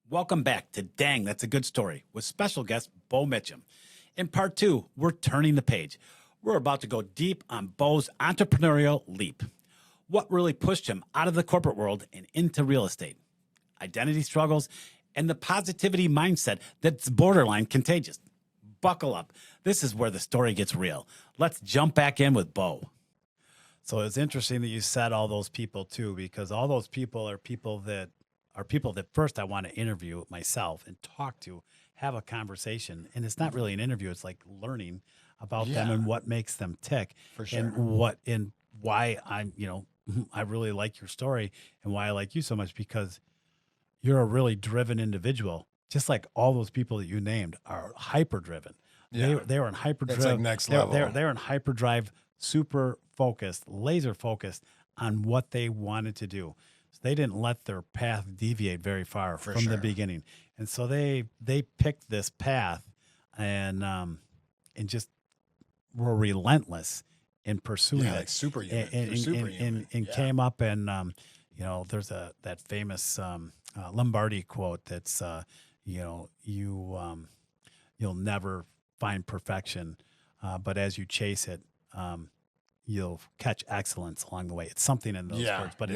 Welcome back to Dang, That's a Good Story with special guest Beau Mitcham. In part 2, we're turning the page. We're about to go deep on Beau's entrepreneurial leap. What really pushed him out of the corporate world and into real estate? Identity struggles and the positivity mindset that's borderline contagious. Buckle up. This is where the story gets real. Let's jump back in with Beau. So it's interesting that you said all those people too, because all those people are people that first I want to interview myself and talk to, have a conversation. And it's not really an interview. It's like learning about them and what makes them tick. For sure. And why I really like your story and why I like you so much, because you're a really driven individual. Just like all those people that you named are hyper driven. Yeah. They were in hyperdrive. That's like next level. They're in hyperdrive, super focused, laser focused on what they wanted to do. So they didn't let their path deviate very far from the beginning. And so they picked this path and just were relentless in pursuing it. Like superhuman. And came up and there's that famous Lombardi quote that's you'll never find perfection, but as you chase it, you'll catch excellence along the way. It's something in those words, but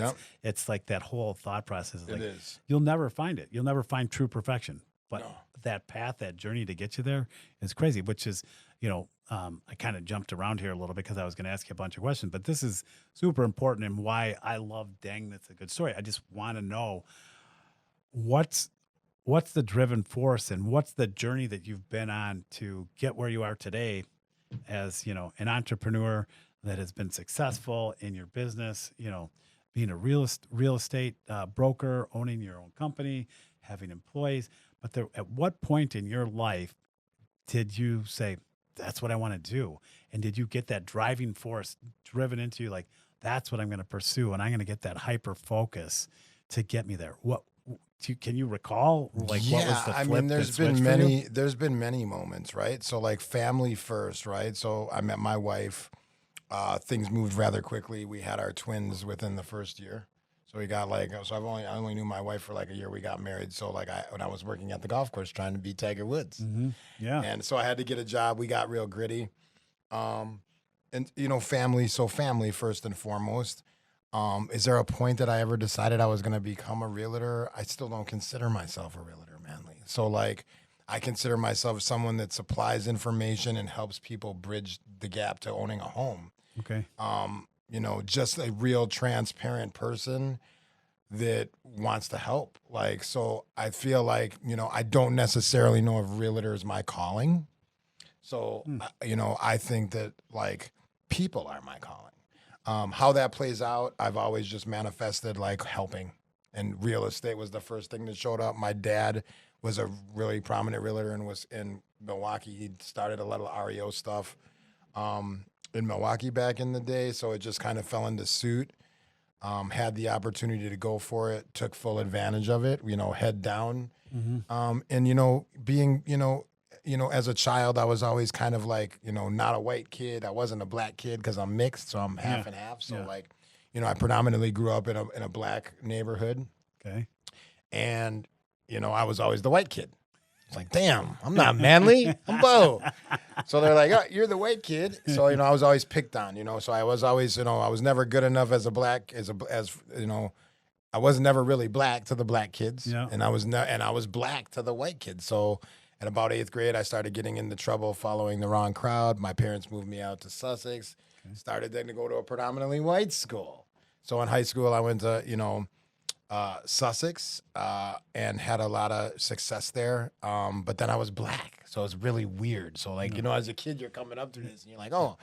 it's like that whole thought process. Like, you'll never find it. You'll never find true perfection. But that path, that journey to get you there is crazy, which is, I kind of jumped around here a little bit because I was going to ask you a bunch of questions, but this is super important and why I love Dang, That's a Good Story. I just want to know what's the driven force and what's the journey that you've been on to get where you are today as, an entrepreneur that has been successful in your business, being a real estate broker, owning your own company, having employees. But at what point in your life did you say, that's what I want to do? And did you get that driving force driven into you, like, that's what I'm going to pursue, and I'm going to get that hyper focus to get me there? Can you recall, like, what was the flip? There's been many moments, right? So like family first, right? So I met my wife. Things moved rather quickly. We had our twins within the first year. So we got I only knew my wife for like a year. We got married. So when I was working at the golf course trying to be Tiger Woods. Mm-hmm. Yeah. And so I had to get a job. We got real gritty. Family first and foremost. Is there a point that I ever decided I was going to become a realtor? I still don't consider myself a realtor, Manley. So I consider myself someone that supplies information and helps people bridge the gap to owning a home. Okay. Just a real transparent person that wants to help. So I feel like, I don't necessarily know if realtor is my calling. So, I think that people are my calling. How that plays out, I've always just manifested helping. And real estate was the first thing that showed up. My dad was a really prominent realtor and was in Milwaukee. He started a lot of REO stuff in Milwaukee back in the day. So it just kind of fell into suit. Had the opportunity to go for it, took full advantage of it, head down. Mm-hmm. And, being, as a child, I was always kind of not a white kid. I wasn't a black kid because I'm mixed, so I'm half and half. So I predominantly grew up in a black neighborhood. Okay. And, I was always the white kid. It's like, damn, I'm not Manley, I'm Beau. So they're like, oh, you're the white kid. So, I was always picked on, so I was always, I was never good enough as a black, I was never really black to the black kids. Yeah. And I was black to the white kids. So at about 8th grade, I started getting into trouble following the wrong crowd. My parents moved me out to Sussex, started then to go to a predominantly white school. So in high school, I went to, Sussex and had a lot of success there. But then I was black. So it's really weird. So as a kid, you're coming up through this and you're like, oh,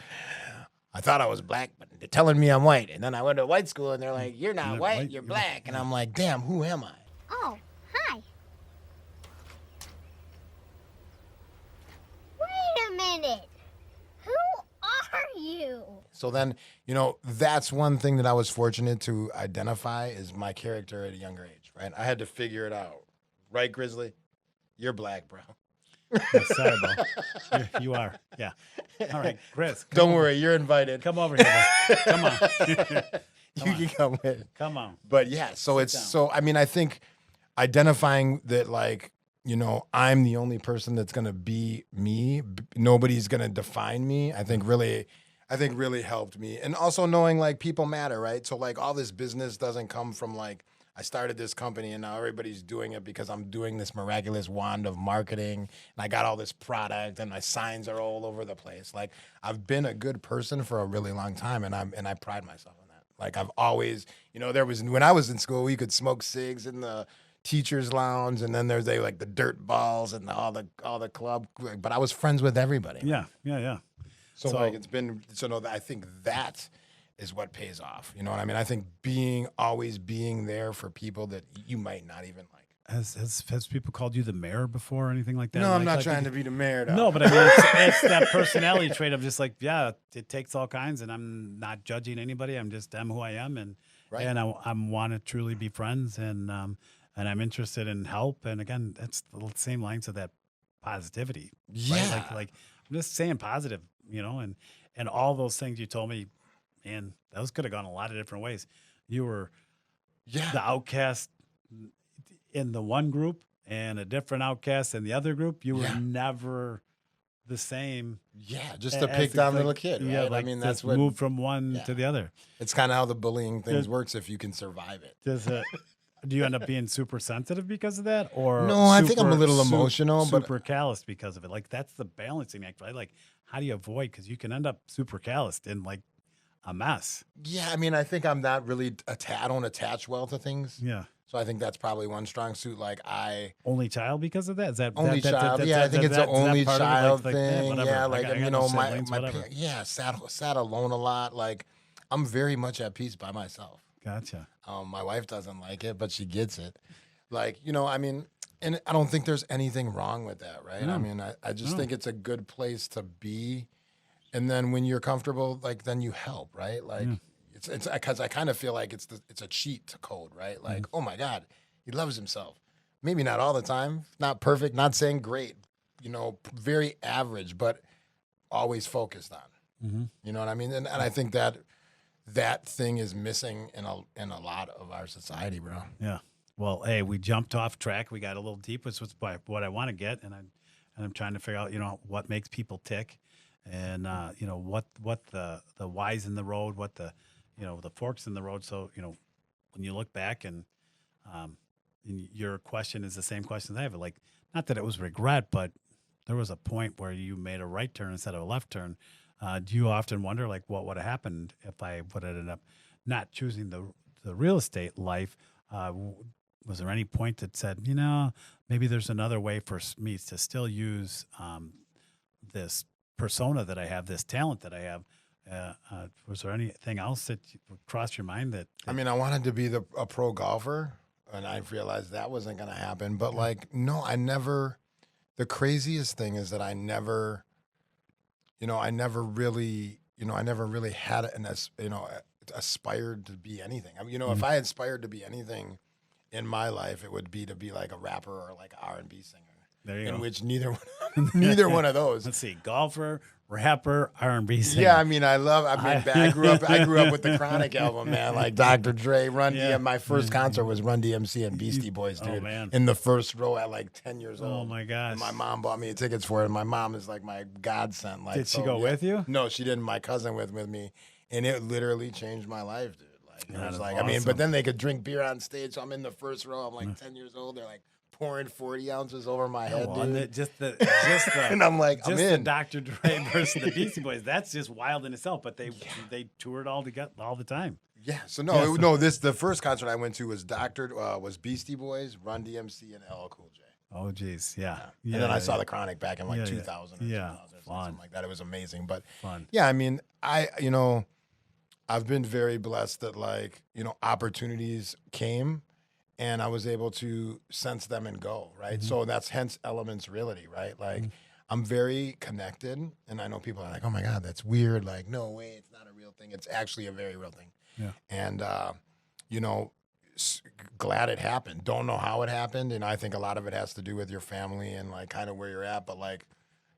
I thought I was black, but they're telling me I'm white. And then I went to white school and they're like, you're not white, you're black. And I'm like, damn, who am I? Oh, hi. Wait a minute. Who are you? So then, that's one thing that I was fortunate to identify is my character at a younger age, right? I had to figure it out. Right, Grizzly? You're black, bro. Sorry, Beau. You are. Yeah. All right, Chris. Don't worry, you're invited. Come over here. Come on. You can come with. Come on. But yeah, so I think identifying that, like, you know, I'm the only person that's going to be me. Nobody's going to define me. I think really helped me. And also knowing, like, people matter, right? So, like, all this business doesn't come from, like, I started this company and now everybody's doing it because I'm doing this miraculous wand of marketing and I got all this product and my signs are all over the place. Like, I've been a good person for a really long time, and I pride myself on that. Like, I've always, you know, when I was in school, we could smoke cigs in the teacher's lounge, and then there's like the dirt balls and all the club, but I was friends with everybody. Yeah. So like no, I think that is what pays off. You know what I mean? I think always being there for people that you might not even like. Has people called you the mayor before or anything like that? No, I'm not trying to be the mayor. Though. No, but I mean, it's that personality trait of just like, yeah, it takes all kinds, and I'm not judging anybody. I'm who I am, and I want to truly be friends, and I'm interested in help. And again, that's the same lines of that positivity. Yeah, right? Like I'm just saying positive, you know, and all those things you told me, man, those could have gone a lot of different ways. You were the outcast in the one group and a different outcast in the other group. You were never the same. Yeah, just a picked on little kid. Right? Yeah, like I mean, that's what moved from one to the other. It's kind of how the bullying things works if you can survive it. Do you end up being super sensitive because of that, or no? I think I'm a little emotional, but super calloused because of it. Like that's the balancing act, right? Like how do you avoid? Because you can end up super calloused and like a mess. Yeah, I mean, I think I'm not really I don't attach well to things. Yeah. So I think that's probably one strong suit. Like only child because of that. Is that only child? Yeah, I think it's an only child thing. Yeah, like you know, my parents, sat alone a lot. Like I'm very much at peace by myself. Gotcha. My wife doesn't like it, but she gets it. Like, you know, I mean, and I don't think there's anything wrong with that, right? No. I mean, I just think it's a good place to be. And then when you're comfortable, like, then you help, right? Like, it's because I kind of feel like it's a cheat code, right? Like, oh my God, he loves himself. Maybe not all the time, not perfect, not saying great, you know, very average, but always focused on. You know what I mean? And I think that thing is missing in a lot of our society, bro. Yeah. Well, hey, we jumped off track. We got a little deep, which was what I want to get, and I'm trying to figure out, you know, what makes people tick, and you know what the whys in the road, what the forks in the road. So you know, when you look back and your question is the same question I have. Like, not that it was regret, but there was a point where you made a right turn instead of a left turn. Do you often wonder, like, what would have happened if I would have ended up not choosing the real estate life? Was there any point that said, you know, maybe there's another way for me to still use this persona that I have, this talent that I have? Was there anything else that crossed your mind that I mean, I wanted to be a pro golfer, and I realized that wasn't going to happen. But, like, no, I never – the craziest thing is that I never really had aspired to be anything. I mean, you know, if I aspired to be anything in my life, it would be to be like a rapper or like an R&B singer. There you go. Which neither one of those. Let's see, golfer, rapper, R&B singer. Yeah, I mean, I grew up with the Chronic album, man. Like Dr. Dre, Run DMC. My first concert was Run DMC and Beastie Boys, dude. Oh, man. In the first row at like 10 years old. Oh my gosh. And my mom bought me tickets for it. And my mom is like my godsend. Like, did she go with you? No, she didn't. My cousin went with me, and it literally changed my life, dude. Like, it was like, awesome. I mean, but then they could drink beer on stage. So I'm in the first row. I'm like 10 years old. They're like pouring 40 ounces over my head, dude. Just the and I'm like, just I'm the in. Dr. Dre versus the Beastie Boys. That's just wild in itself. But they toured all together all the time. Yeah. So the first concert I went to was was Beastie Boys, Run DMC, and LL Cool J. Oh, geez, yeah. And then I saw the Chronic back in like 2000 or 2000 or something like that. It was amazing. But yeah, I mean, I've been very blessed that, like, you know, opportunities came and I was able to sense them and go, right? So that's hence Elements Realty, right? Like, I'm very connected, and I know people are like, oh my God, that's weird. Like, no way, it's not a real thing. It's actually a very real thing. Yeah. And, you know, glad it happened. Don't know how it happened. And I think a lot of it has to do with your family and like kind of where you're at. But, like,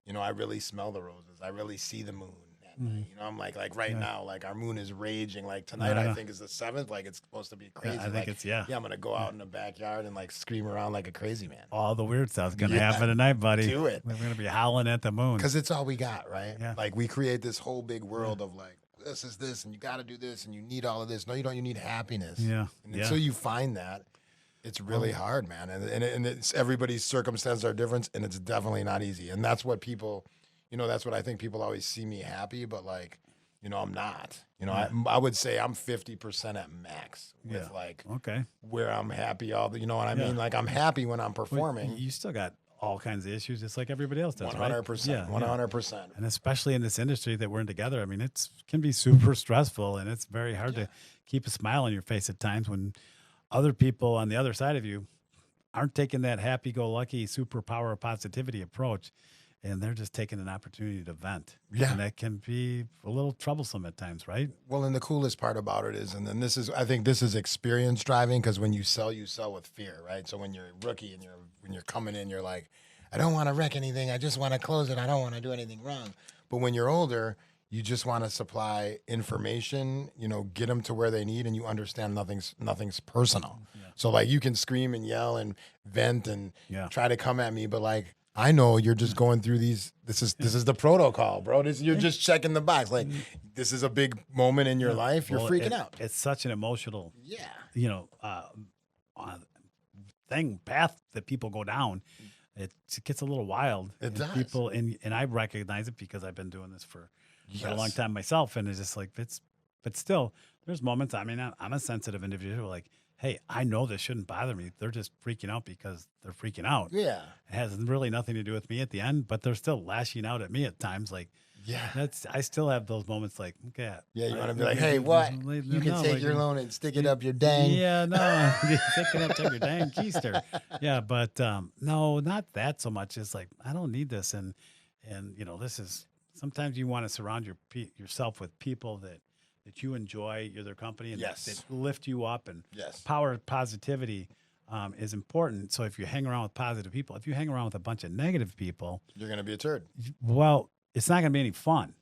you know, I really smell the roses. I really see the moon at You know, I'm like right now, like our moon is raging. Like tonight, I think is the 7th. Like it's supposed to be crazy. I think it's I'm gonna go out in the backyard and like scream around like a crazy man. All the weird stuff's gonna happen tonight, buddy. Do it. We're gonna be howling at the moon because it's all we got, right? Yeah. Like we create this whole big world of like this is this, and you got to do this, and you need all of this. No, you don't. You need happiness. Yeah. And until you find that, it's really hard, man. And it's everybody's circumstances are different, and it's definitely not easy. And that's what people, you know, that's what I think people always see me happy, but like, you know, I'm not. You know, I would say I'm 50% at max with like where I'm happy. You know what I mean? Like I'm happy when I'm performing. You still got all kinds of issues, just like everybody else does. 100%. 100%. And especially in this industry that we're in together, I mean, it can be super stressful, and it's very hard to keep a smile on your face at times when other people on the other side of you aren't taking that happy-go-lucky superpower of positivity approach, and they're just taking an opportunity to vent. Yeah. And that can be a little troublesome at times, right? Well, and the coolest part about it is, and then I think this is experience driving, because when you sell with fear, right? So when you're a rookie and when you're coming in, you're like, I don't want to wreck anything. I just want to close it. I don't want to do anything wrong. But when you're older, you just want to supply information, you know, get them to where they need, and you understand nothing's personal. Yeah. So like you can scream and yell and vent and try to come at me, but like I know you're just going through these. This is the protocol, bro. You're just checking the box. Like this is a big moment in your life. You're freaking out. It's such an emotional, you know, path that people go down. It gets a little wild. It does. People and I recognize it because I've been doing this for a long time myself, and it's just like but still, there's moments. I mean, I'm a sensitive individual. Like, hey, I know this shouldn't bother me. They're just freaking out because they're freaking out. Yeah, it has really nothing to do with me at the end, but they're still lashing out at me at times. Like, I still have those moments. Like, okay, you want to be like, hey, what? You can take your loan and stick it up your dang. Yeah, no, stick it up your dang keister. Yeah, but no, not that so much. It's like I don't need this, and you know, this is sometimes you want to surround yourself with people that you enjoy their company and that lift you up, and power positivity is important. So if you hang around with positive people, if you hang around with a bunch of negative people, you're going to be a turd. Well, it's not going to be any fun.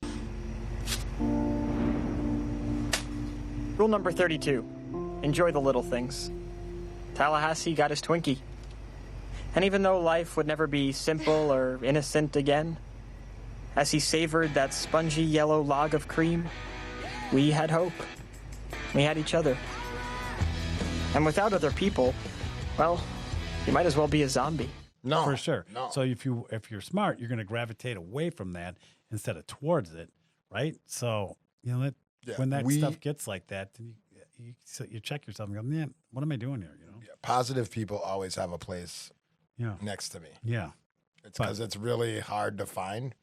Rule number 32, enjoy the little things. Tallahassee got his Twinkie. And even though life would never be simple or innocent again, as he savored that spongy yellow log of cream, we had hope. We had each other. And without other people, well, you might as well be a zombie. No, for sure. No. So if you're smart, you're going to gravitate away from that instead of towards it, right? So you know that when that stuff gets like that, then you check yourself and go, man, what am I doing here? You know, positive people always have a place next to me. Yeah, it's because it's really hard to find.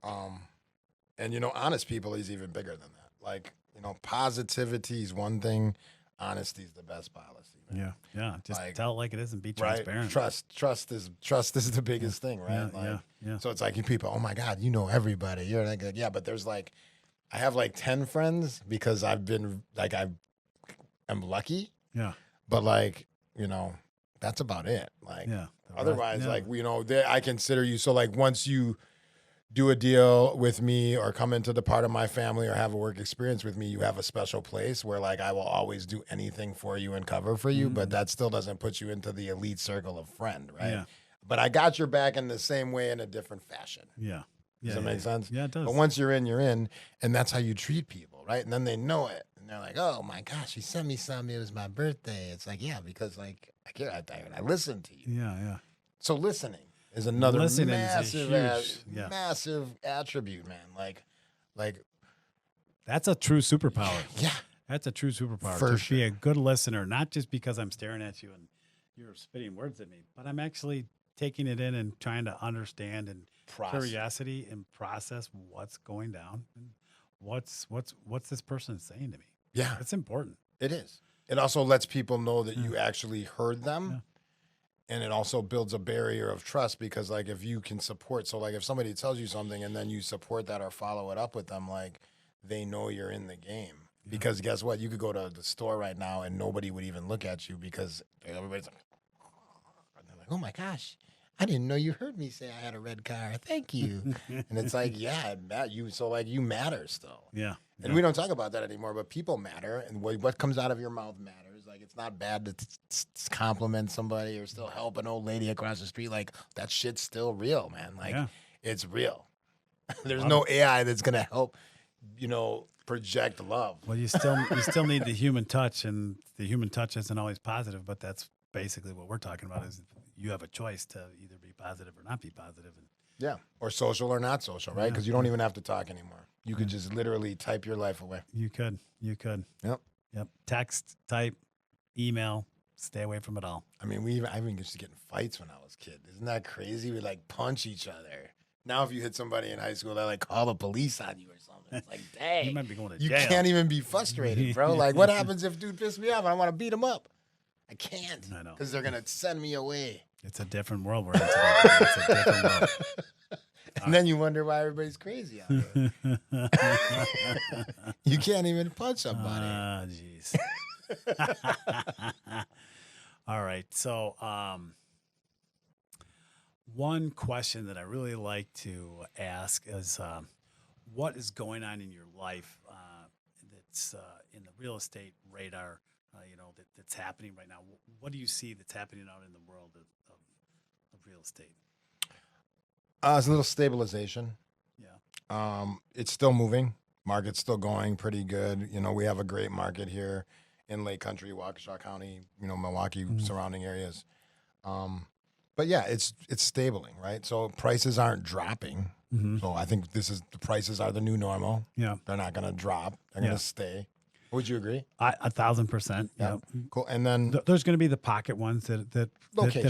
And you know, honest people is even bigger than that. Like, you know, positivity is one thing, honesty is the best policy. Man. Yeah. Just like, tell it like it is and be transparent. Right. Trust is the biggest thing, right? Yeah. So it's like you people, oh my God, you know everybody. You're like, yeah, but there's like, I have like 10 friends because I've been like, I'm lucky. Yeah. But like, you know, that's about it. Like, otherwise, like, you know, I consider you. So like once you do a deal with me or come into the part of my family or have a work experience with me, you have a special place where like I will always do anything for you and cover for you, but that still doesn't put you into the elite circle of friend, right? Yeah. But I got your back in the same way in a different fashion. Yeah. Does that make sense? Yeah, it does. But once you're in, and that's how you treat people, right? And then they know it. And they're like, oh my gosh, he sent me something. It was my birthday. It's like, yeah, because like I listened to you. Yeah. So listening is another massive attribute, man. Like that's a true superpower. Yeah, that's a true superpower. For to be a good listener, not just because I'm staring at you and you're spitting words at me, but I'm actually taking it in and trying to understand and curiosity and process what's going down and what's this person saying to me. Yeah, it's important. It is. It also lets people know that you actually heard them. Yeah. And it also builds a barrier of trust because, like, if you can support, so, like, if somebody tells you something and then you support that or follow it up with them, like, they know you're in the game. Yeah. Because guess what? You could go to the store right now and nobody would even look at you because everybody's like, and they're like, oh, my gosh, I didn't know you heard me say I had a red car. Thank you. And it's like, yeah, you matter still. Yeah. And we don't talk about that anymore, but people matter, and what comes out of your mouth matters. Like, it's not bad to compliment somebody or still help an old lady across the street. Like, that shit's still real, man. Like, it's real. There's no AI that's gonna help, project love. Well, you still need the human touch, and the human touch isn't always positive, but that's basically what we're talking about. Is you have a choice to either be positive or not be positive. And yeah, or social or not social, right? Because you don't even have to talk anymore. You could just literally type your life away. You could. Yep. Text, type, email. Stay away from it all. I mean, I even used to get in fights when I was a kid. Isn't that crazy? We like punch each other. Now, if you hit somebody in high school, they like call the police on you or something. It's like, dang, You might be going to you jail. can't even be frustrated, bro. Like, what happens if dude pissed me off and I want to beat him up? I can't. I know. Because they're gonna send me away. It's a different world we're in today. It's a different world. And then you wonder why everybody's crazy out there. You can't even punch somebody. Jeez. All right. So, one question that I really like to ask is, what is going on in your life that's in the real estate radar? That's happening right now. What do you see that's happening out in the world of real estate? It's a little stabilization. Yeah. It's still moving. Market's still going pretty good. We have a great market here in Lake Country, Waukesha County, Milwaukee, surrounding areas. But yeah, it's stabling, right? So prices aren't dropping. So I think the prices are the new normal. Yeah. They're not going to drop. They're going to stay. Would you agree? 1,000%. Yeah. Cool. And then there's going to be the pocket ones that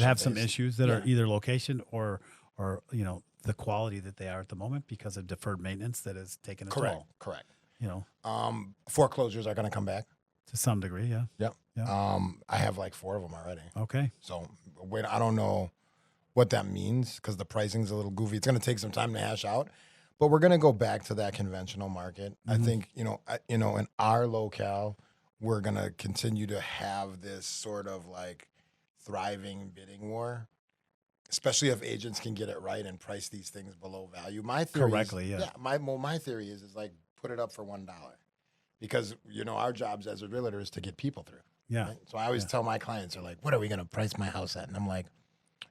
have some issues that are either location or the quality that they are at the moment because of deferred maintenance that has taken a toll. Correct. Foreclosures are going to come back to some degree. Yeah. Yep. Yeah. I have like 4 of them already. Okay. So I don't know what that means because the pricing's a little goofy. It's going to take some time to hash out, but we're going to go back to that conventional market. I think, in our locale, we're going to continue to have this sort of like thriving bidding war, especially if agents can get it right and price these things below value. My theory correctly, is, my theory is like put it up for $1 because, our jobs as a realtor is to get people through. Yeah. Right? So I always tell my clients, they're like, what are we going to price my house at? And I'm like,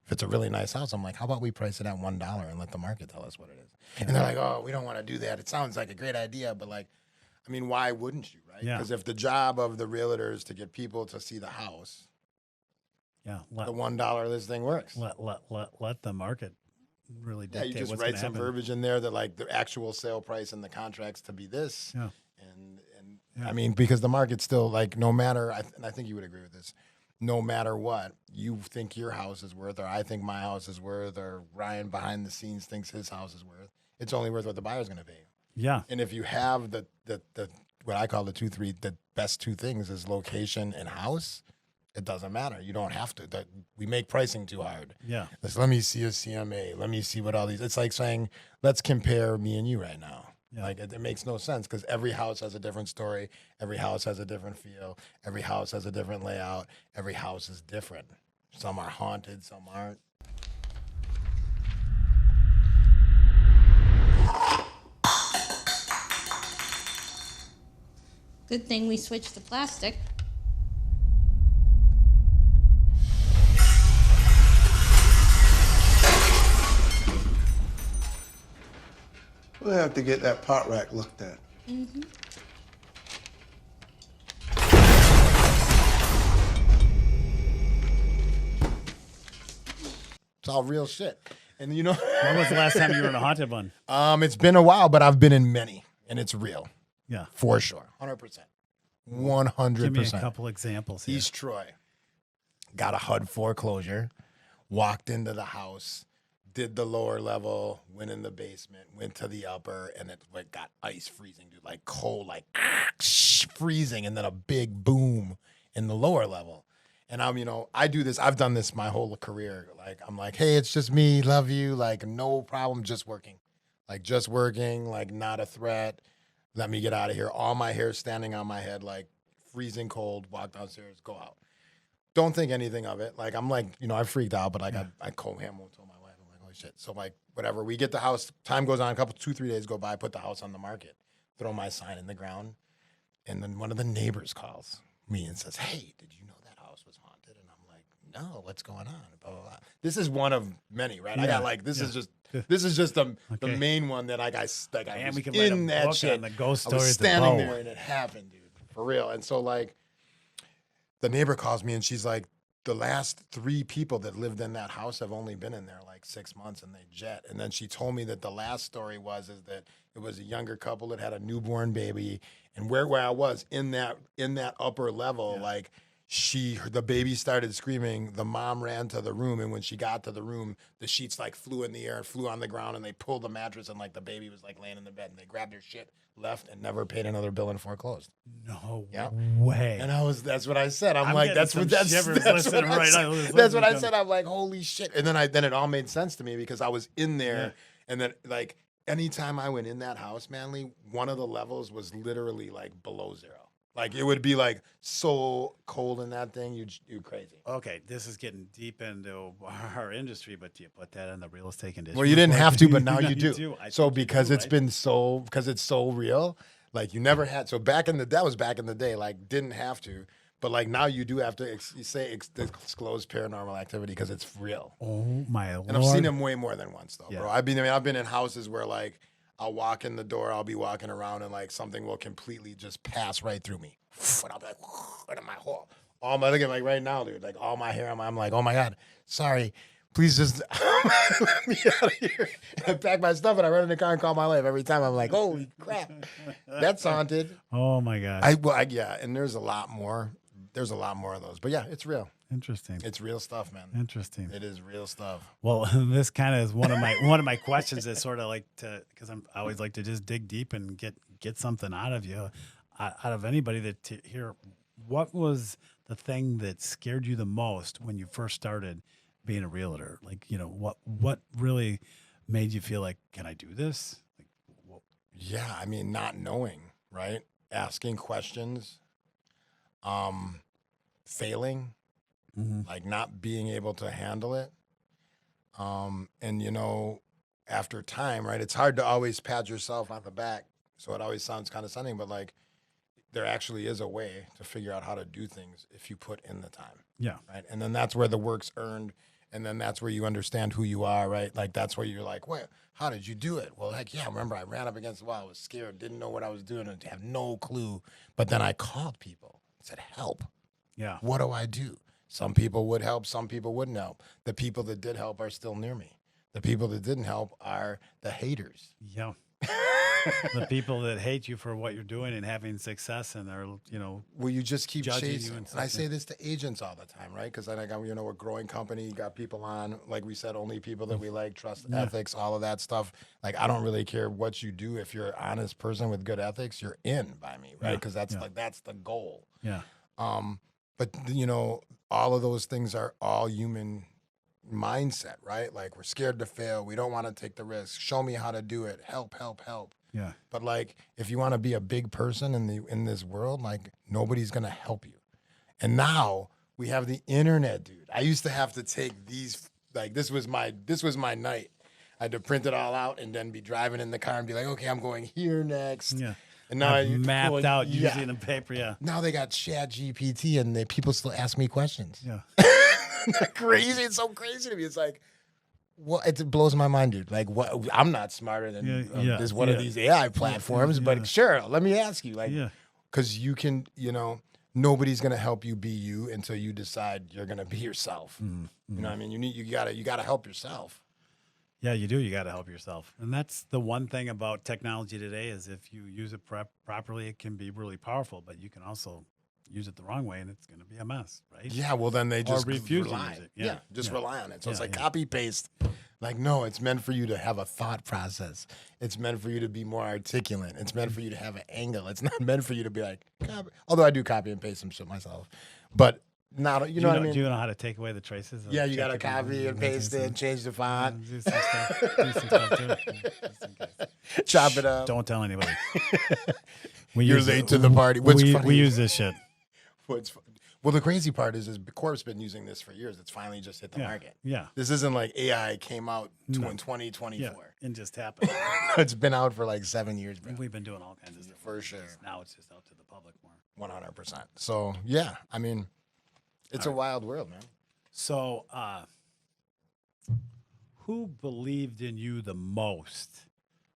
if it's a really nice house, I'm like, how about we price it at $1 and let the market tell us what it is? And they're like, oh, we don't want to do that. It sounds like a great idea, but why wouldn't you, right? Because if the job of the realtor is to get people to see the house, the $1 this thing works. Let the market really dictate. You just what's write some happen. verbiage in there that like the actual sale price and the contracts to be this. Yeah. And because the market's still like no matter, and I think you would agree with this, no matter what you think your house is worth, or I think my house is worth, or Ryan behind the scenes thinks his house is worth, it's only worth what the buyer's going to pay you. Yeah. And if you have the what I call the best 2 things is location and house, it doesn't matter. You don't have to. We make pricing too hard. Yeah. Let me see a CMA. Let me see what all these. It's like saying, let's compare me and you right now. Yeah. Like it makes no sense because every house has a different story. Every house has a different feel. Every house has a different layout. Every house is different. Some are haunted, some aren't. Good thing we switched to plastic. We'll have to get that pot rack looked at. Mm-hmm. It's all real shit. And when was the last time you were in a haunted one? It's been a while, but I've been in many, and it's real. Yeah. For sure. 100%. 100%. Give me a couple examples here. East Troy. Got a HUD foreclosure. Walked into the house. Did the lower level. Went in the basement. Went to the upper. And it got ice freezing, dude. Like cold, like freezing. And then a big boom in the lower level. And I do this. I've done this my whole career. Like, I'm like, hey, it's just me. Love you. Like, no problem. Just working. Like, not a threat. Let me get out of here. All my hair standing on my head, like freezing cold. Walk downstairs, go out. don't think anything of it. Like, I'm like, I freaked out, but like I told my wife, I'm like, holy shit. So like, whatever, we get the house, time goes on, 2-3 days go by, put the house on the market, throw my sign in the ground. And then one of the neighbors calls me and says, hey, did you know that house was haunted? And I'm like, no, what's going on? Blah, blah, blah. This is one of many, right? I got like, this is just the main one that I was we can in write a that book shit. on the ghost I was stories. standing there and it happened, dude, for real. And so like, the neighbor calls me and she's like, the last 3 people that lived in that house have only been in there like 6 months and they jet. And then she told me that the last story is that it was a younger couple that had a newborn baby, and where I was in that upper level, like the baby started screaming, the mom ran to the room, and when she got to the room, the sheets like flew in the air and flew on the ground, and they pulled the mattress, and like the baby was like laying in the bed, and they grabbed their shit, left, and never paid another bill and foreclosed. No Yep. way. And that's what I said. I'm like, that's what I said. I'm like, holy shit. And then it all made sense to me because I was in there, and then like anytime I went in that house, Manley, one of the levels was literally like below 0. Like, it would be like so cold in that thing, you're crazy. Okay, this is getting deep into our industry, but do you put that in the real estate industry? Well, you didn't have to, but now you do. So because because it's so real, like you never had. So that was back in the day, like didn't have to, but like now you do have to disclose paranormal activity because it's real. Oh my Lord! And I've seen them way more than once, though, bro. I've been in houses where like I'll walk in the door, I'll be walking around, and like something will completely just pass right through me, and I'll be like, right in my hole. Look at like right now, dude. Like all my hair, I'm like, oh my God, sorry. Please just let me out of here. I pack my stuff and I run in the car and call my life every time. I'm like, holy crap, that's haunted. Oh my God. And there's a lot more. There's a lot more of those, but yeah, it's real. Interesting. It's real stuff, man. Interesting. It is real stuff. Well, this kind of is one of my questions is sort of like because I always like to just dig deep and get something out of you, out of anybody to hear. What was the thing that scared you the most when you first started being a realtor? Like, what really made you feel like, can I do this? Like, yeah, I mean, not knowing, right? Asking questions, failing. Mm-hmm. Like not being able to handle it. And after time, right, it's hard to always pat yourself on the back. So it always sounds kind of sunny, but like there actually is a way to figure out how to do things if you put in the time. Yeah. Right. And then that's where the work's earned. And then that's where you understand who you are, right? Like that's where you're like, wait, how did you do it? Well, like, yeah, remember I ran up against the wall. I was scared, didn't know what I was doing, and have no clue. But then I called people, said, help. Yeah. What do I do? Some people would help, some people wouldn't help. The people that did help are still near me. The people that didn't help are the haters. Yeah. The people that hate you for what you're doing and having success and are, Well, you just keep judging chasing. you and I say this to agents all the time, right? Because I got, a growing company, you got people on, like we said, only people that we like, trust, ethics, all of that stuff. Like, I don't really care what you do. If you're an honest person with good ethics, you're in by me, right? Because that's the goal. Yeah. But, all of those things are all human mindset, right? Like, we're scared to fail. We don't want to take the risk. Show me how to do it. Help. Yeah. But, like, if you want to be a big person in this world, like, nobody's going to help you. And now we have the internet, dude. I used to have to take these, like, this was my night. I had to print it all out and then be driving in the car and be like, okay, I'm going here next. Yeah. And now I mapped out using the paper. Yeah. Now they got Chat GPT and people still ask me questions. Yeah. Crazy. It's so crazy to me. It's like, well, it blows my mind, dude. Like, what? I'm not smarter than this one of these AI platforms, but sure, let me ask you, like, because you can, nobody's gonna help you be you until you decide you're gonna be yourself. Mm-hmm. You know what I mean? You gotta help yourself. Yeah, you do. You got to help yourself. And that's the one thing about technology today is if you use it properly, it can be really powerful, but you can also use it the wrong way and it's going to be a mess, right? Yeah, well, then they just refuse rely. to use it. Yeah, rely on it. So it's like copy, paste. Like, no, it's meant for you to have a thought process. It's meant for you to be more articulate. It's meant for you to have an angle. It's not meant for you to be like, copy. Although I do copy and paste some shit myself. But not, you know what I mean? Do you know how to take away the traces? Yeah, you got to copy and paste it, change the font. Do some stuff too. Chop it up. Don't tell anybody. You're late to the party. What's funny? We use this shit. Well, the crazy part is Corp's been using this for years. It's finally just hit the market. Yeah. This isn't like AI came out in 2024. Yeah. And just happened. It's been out for like 7 years, bro. We've been doing all kinds of stuff. For sure. Now it's just out to the public more. 100%. So, yeah, I mean, it's a wild world, man. So, who believed in you the most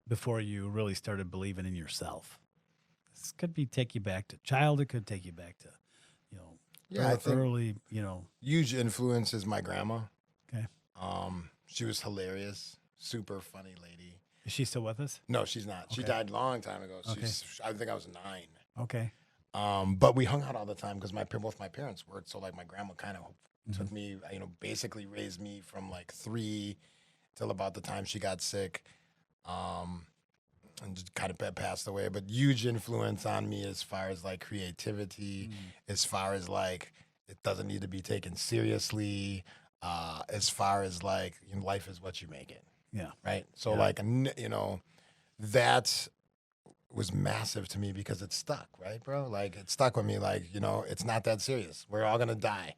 before you really started believing in yourself? This could be take you back to childhood, could take you back to, I think early, huge influence is my grandma. Okay. She was hilarious, super funny lady. Is she still with us? No, she's not. She died a long time ago. I think I was 9. Okay. But we hung out all the time because both my parents worked. So like my grandma kind of took me, basically raised me from like 3 till about the time she got sick. And just kind of passed away, but huge influence on me as far as like creativity, as far as like it doesn't need to be taken seriously, as far as like life is what you make it. Yeah. Right. So like, that was massive to me because it stuck, right, bro? Like it stuck with me. Like, it's not that serious. We're all going to die.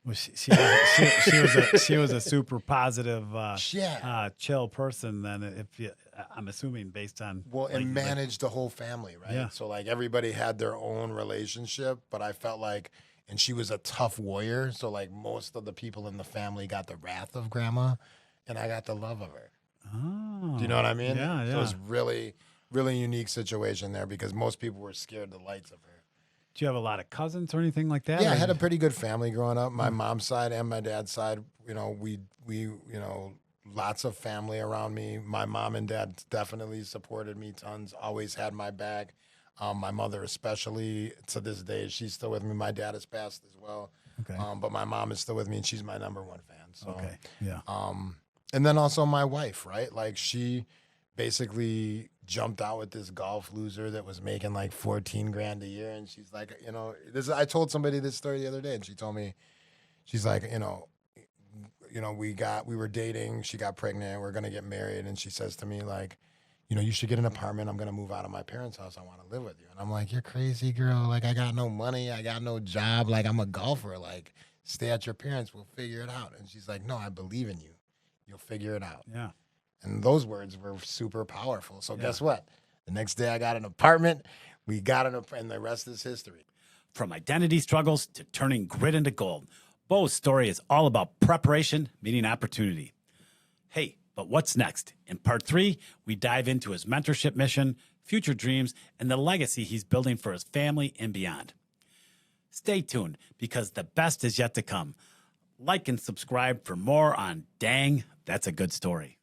Well, she was a super positive, chill person. Then, I'm assuming based on and managed the whole family, right? Yeah. So like everybody had their own relationship, but I felt like, and she was a tough warrior. So like most of the people in the family got the wrath of grandma, and I got the love of her. Oh, do you know what I mean? Yeah, yeah. So it was really, really unique situation there because most people were scared of the lights of her. Do you have a lot of cousins or anything like that? Yeah, I had a pretty good family growing up. My mom's side and my dad's side, we lots of family around me. My mom and dad definitely supported me tons, always had my back. My mother especially, to this day, she's still with me. My dad has passed as well. Okay. But my mom is still with me, and she's my #1 fan. So, okay. Yeah. And then also my wife, right? Like she basically jumped out with this golf loser that was making like 14 grand a year. And she's like, I told somebody this story the other day, and she told me, she's like, we were dating, she got pregnant, we're going to get married. And she says to me like, you should get an apartment. I'm going to move out of my parents' house. I want to live with you. And I'm like, you're crazy, girl. Like I got no money. I got no job. Like I'm a golfer. Like stay at your parents. We'll figure it out. And she's like, no, I believe in you. You'll figure it out. Yeah. And those words were super powerful. So guess what? The next day I got an apartment. We got and the rest is history. From identity struggles to turning grit into gold, Beau's story is all about preparation meeting opportunity. Hey, but what's next? In part 3, we dive into his mentorship mission, future dreams, and the legacy he's building for his family and beyond. Stay tuned because the best is yet to come. Like and subscribe for more on Dang, That's a Good Story.